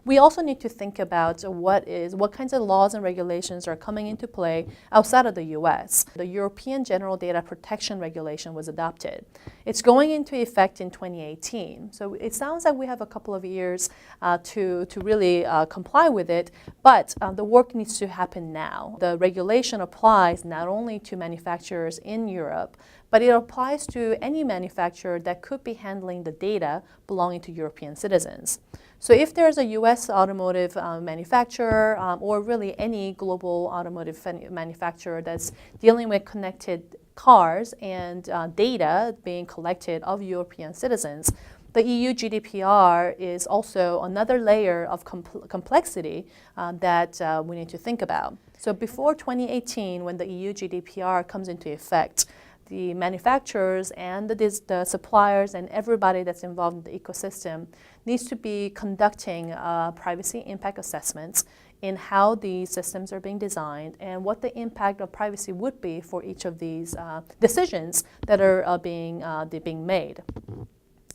We also need to think about what kinds of laws and regulations are coming into play outside of the US. The European General Data Protection Regulation was adopted. It's going into effect in 2018. So it sounds like we have a couple of years to really comply with it, but the work needs to happen now. The regulation applies not only to manufacturers in Europe, but it applies to any manufacturer that could be handling the data belonging to European citizens. So if there's a US automotive manufacturer or really any global automotive manufacturer that's dealing with connected cars and data being collected of European citizens, the EU GDPR is also another layer of complexity that we need to think about. So before 2018, when the EU GDPR comes into effect, the manufacturers and the suppliers and everybody that's involved in the ecosystem needs to be conducting privacy impact assessments in how these systems are being designed and what the impact of privacy would be for each of these decisions that are being made.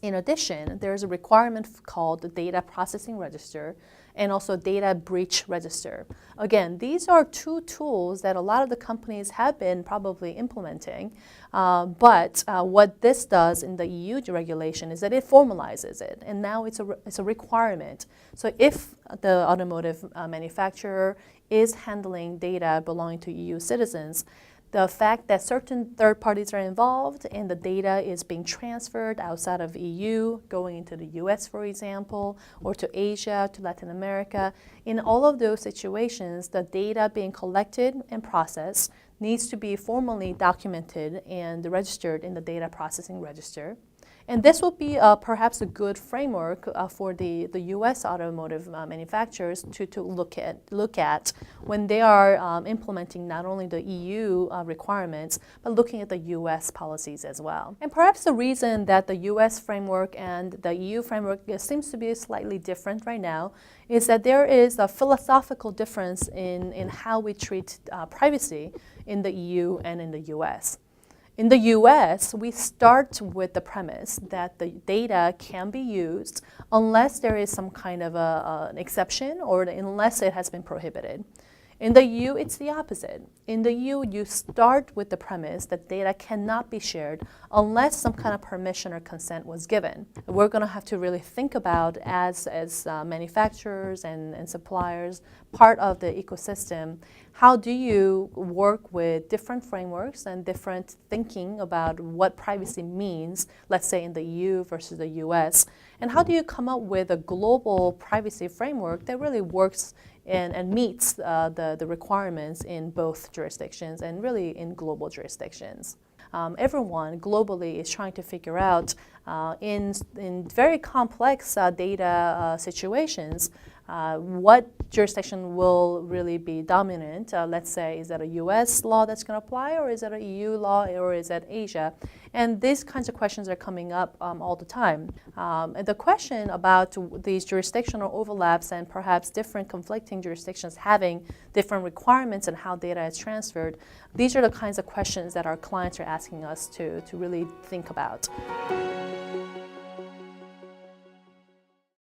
In addition, there's a requirement called the Data Processing Register and also Data Breach Register. Again, these are two tools that a lot of the companies have been probably implementing, but what this does in the EU regulation is that it formalizes it, and now it's a requirement. So if the automotive manufacturer is handling data belonging to EU citizens, the fact that certain third parties are involved and the data is being transferred outside of EU, going into the US, for example, or to Asia, to Latin America, in all of those situations, the data being collected and processed needs to be formally documented and registered in the data processing register. And this will be perhaps a good framework for the U.S. automotive manufacturers to look at when they are implementing not only the EU requirements, but looking at the U.S. policies as well. And perhaps the reason that the U.S. framework and the EU framework seems to be slightly different right now is that there is a philosophical difference in how we treat privacy in the EU and in the U.S. In the US, we start with the premise that the data can be used unless there is some kind of an exception or unless it has been prohibited. In the EU, it's the opposite. In the EU, you start with the premise that data cannot be shared unless some kind of permission or consent was given. We're going to have to really think about, as manufacturers and suppliers, part of the ecosystem, how do you work with different frameworks and different thinking about what privacy means, let's say in the EU versus the US, and how do you come up with a global privacy framework that really works and meets the requirements in both jurisdictions and really in global jurisdictions. Everyone globally is trying to figure out in very complex data situations what jurisdiction will really be dominant. Let's say, is that a US law that's going to apply, or is that an EU law, or is that Asia? And these kinds of questions are coming up all the time. And the question about these jurisdictional overlaps and perhaps different conflicting jurisdictions having different requirements and how data is transferred, these are the kinds of questions that our clients are asking us to really think about.